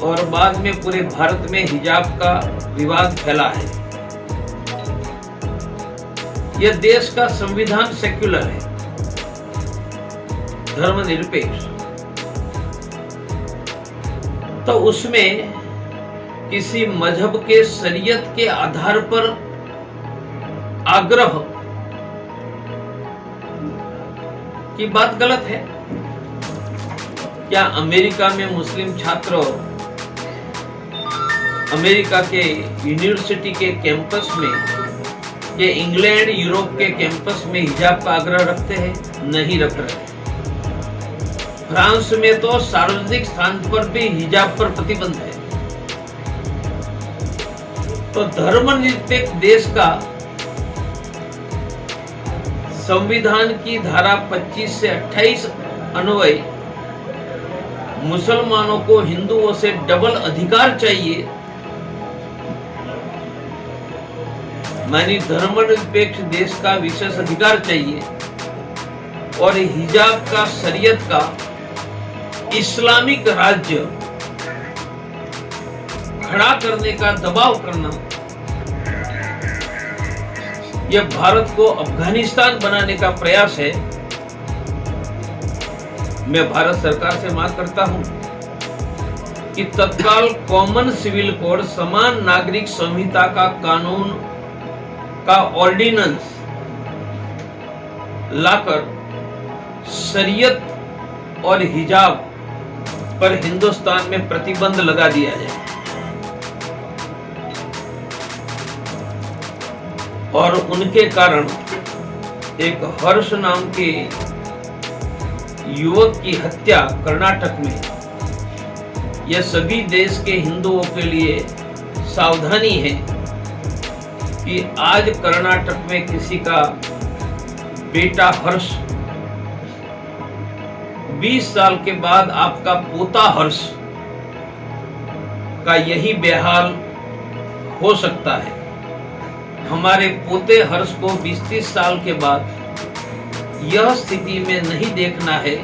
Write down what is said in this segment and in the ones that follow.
और बाद में पूरे भारत में हिजाब का विवाद फैला है। यह देश का संविधान सेक्युलर है, धर्मनिरपेक्ष, तो उसमें किसी मजहब के शरीयत के आधार पर आग्रह की बात गलत है। क्या अमेरिका में मुस्लिम छात्र अमेरिका के यूनिवर्सिटी के कैंपस में या इंग्लैंड यूरोप के कैंपस में हिजाब का आग्रह रखते हैं? नहीं रख रहे। फ्रांस में तो सार्वजनिक स्थान पर भी हिजाब पर प्रतिबंध है। तो धर्मनिरपेक्ष देश का संविधान की धारा 25 से 28 अन्वय मुसलमानों को हिंदुओं से डबल अधिकार चाहिए, मानी धर्मनिरपेक्ष देश का विशेष अधिकार चाहिए, और हिजाब का शरीयत का इस्लामिक राज्य खड़ा करने का दबाव करना, यह भारत को अफगानिस्तान बनाने का प्रयास है। मैं भारत सरकार से मांग करता हूं कि तत्काल कॉमन सिविल कोड, समान नागरिक संहिता का कानून का ऑर्डिनेंस लाकर शरीयत और हिजाब पर हिंदुस्तान में प्रतिबंध लगा दिया जाए, और उनके कारण एक हर्ष नाम के युवक की हत्या कर्नाटक में, यह सभी देश के हिंदुओं के लिए सावधानी है कि आज कर्नाटक में किसी का बेटा हर्ष 20 साल के बाद आपका पोता हर्ष का यही बेहाल हो सकता है। हमारे पोते हर्ष को 20-30 साल के बाद यह स्थिति में नहीं देखना है,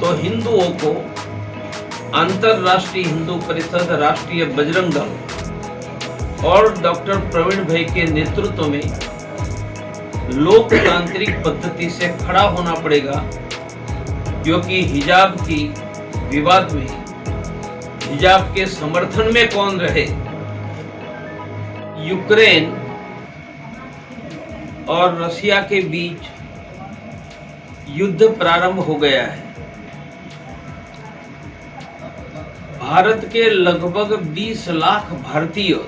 तो हिंदुओं को अंतरराष्ट्रीय हिंदू परिषद, राष्ट्रीय बजरंग दल और डॉक्टर प्रवीण भाई के नेतृत्व में लोकतांत्रिक पद्धति से खड़ा होना पड़ेगा, क्योंकि हिजाब की विवाद में हिजाब के समर्थन में कौन रहे। यूक्रेन और रशिया के बीच युद्ध प्रारंभ हो गया है। भारत के लगभग 20 लाख भारतीय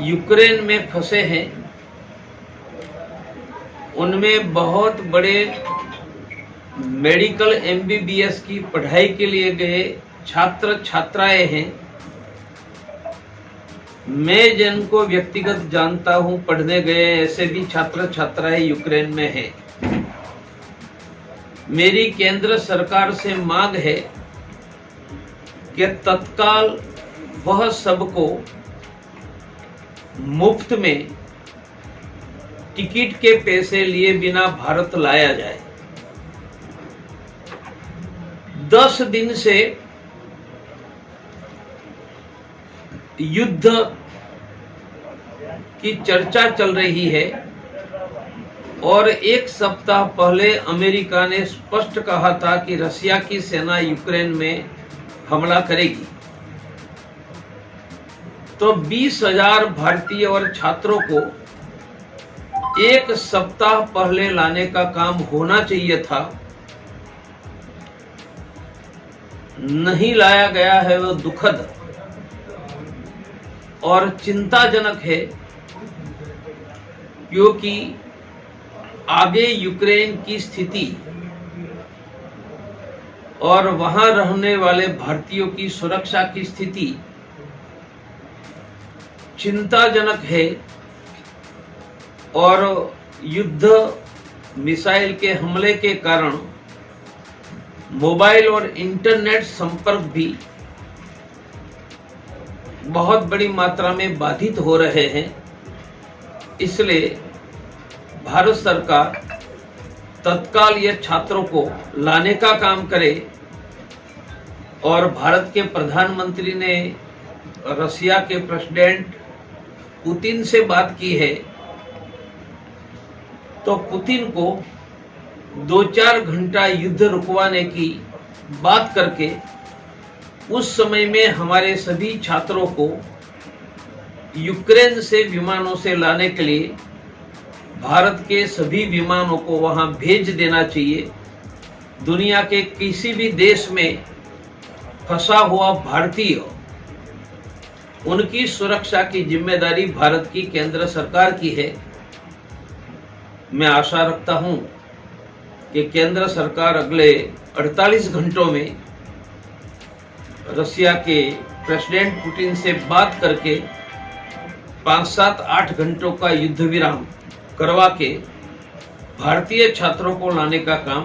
यूक्रेन में फंसे हैं। उनमें बहुत बड़े मेडिकल MBBS की पढ़ाई के लिए गए छात्र छात्राएं हैं। मैं जिनको व्यक्तिगत जानता हूं, पढ़ने गए ऐसे भी छात्र छात्राएं यूक्रेन में हैं। मेरी केंद्र सरकार से मांग है कि तत्काल वह सबको मुफ्त में टिकट के पैसे लिए बिना भारत लाया जाए। 10 दिन से युद्ध की चर्चा चल रही है, और 1 सप्ताह पहले अमेरिका ने स्पष्ट कहा था कि रशिया की सेना यूक्रेन में हमला करेगी। तो 20,000 भारतीय और छात्रों को 1 सप्ताह पहले लाने का काम होना चाहिए था, नहीं लाया गया है। वो दुखद और चिंताजनक है, क्योंकि आगे यूक्रेन की स्थिति और वहां रहने वाले भारतीयों की सुरक्षा की स्थिति चिंताजनक है, और युद्ध मिसाइल के हमले के कारण मोबाइल और इंटरनेट संपर्क भी बहुत बड़ी मात्रा में बाधित हो रहे हैं। इसलिए भारत सरकार तत्काल ये छात्रों को लाने का काम करे, और भारत के प्रधानमंत्री ने रसिया के प्रेसिडेंट पुतिन से बात की है, तो पुतिन को 2-4 घंटा युद्ध रुकवाने की बात करके उस समय में हमारे सभी छात्रों को यूक्रेन से विमानों से लाने के लिए भारत के सभी विमानों को वहां भेज देना चाहिए। दुनिया के किसी भी देश में फंसा हुआ भारतीय, उनकी सुरक्षा की जिम्मेदारी भारत की केंद्र सरकार की है। मैं आशा रखता हूं कि केंद्र सरकार अगले 48 घंटों में रसिया के प्रेसिडेंट पुतिन से बात करके 5-7-8 घंटों का युद्ध विराम करवा के भारतीय छात्रों को लाने का काम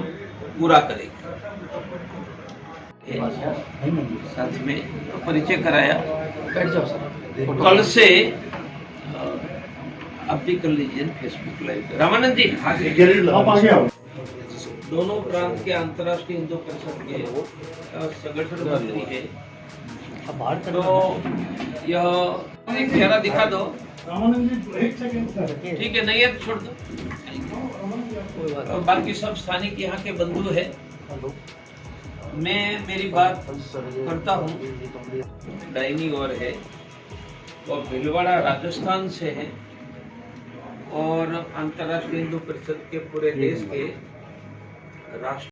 पूरा करेगी। साथ में परिचय कराया। कल से आप भी कर लीजिए फेसबुक लाइव। रामानंद जी, दोनों प्रांत के अंतर्राष्ट्रीय हिंदू परिषद के संगठन मंत्री है, तो यह एक चेहरा दिखा दो। ठीक है, नहीं है तो छोड़ दो। और बाकी सब स्थानिक यहाँ के बंधु है। मैं मेरी बात करता हूँ। डाइनी और है और भीलवाड़ा राजस्थान से है और अंतर्राष्ट्रीय हिंदू परिषद के पूरे देश के राष्ट्र